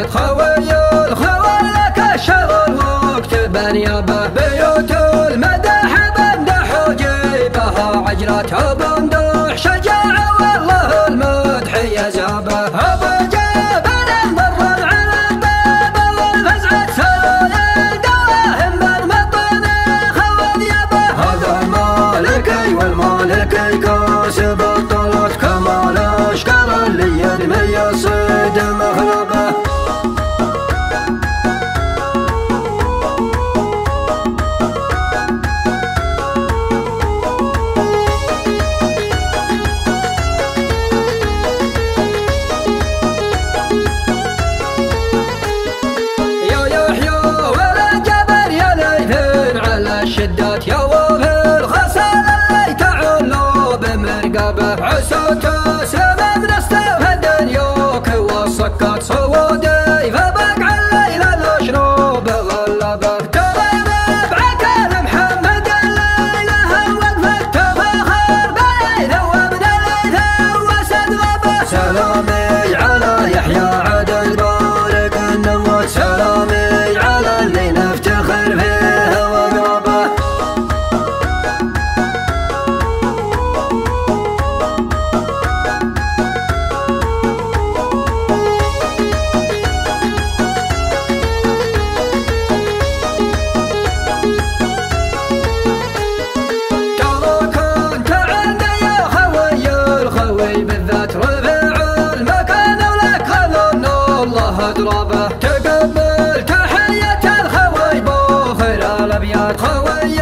خوي الخوي لك الشغل واكتب نيابه بيوت المدح بمدح وجيبها عجلة بمدح شجاعة والله المدح يزابه ابو جبل مر على الباب والفزعة سال دواهم بالمطن خوذ يابه هذا المالكي والمالكي كاسب الطلعت كمال اشكال اللي يرمي الصيد مغلبه الشدات يا وفي الخصال اللي تعلو بمرقبه عسى تسلم نستفد دنيوك والصكات صودي فبقع الليل الاشروب غلبه ترى ربعك محمد الليله وقفت تفاخر بينه وابن ليث وسد غبه سلامي على يحيى عدل بارك النوات سلامي على اللي نفتخر فيه اضربه تقبل تحية الخوي بوخر الابيات خوي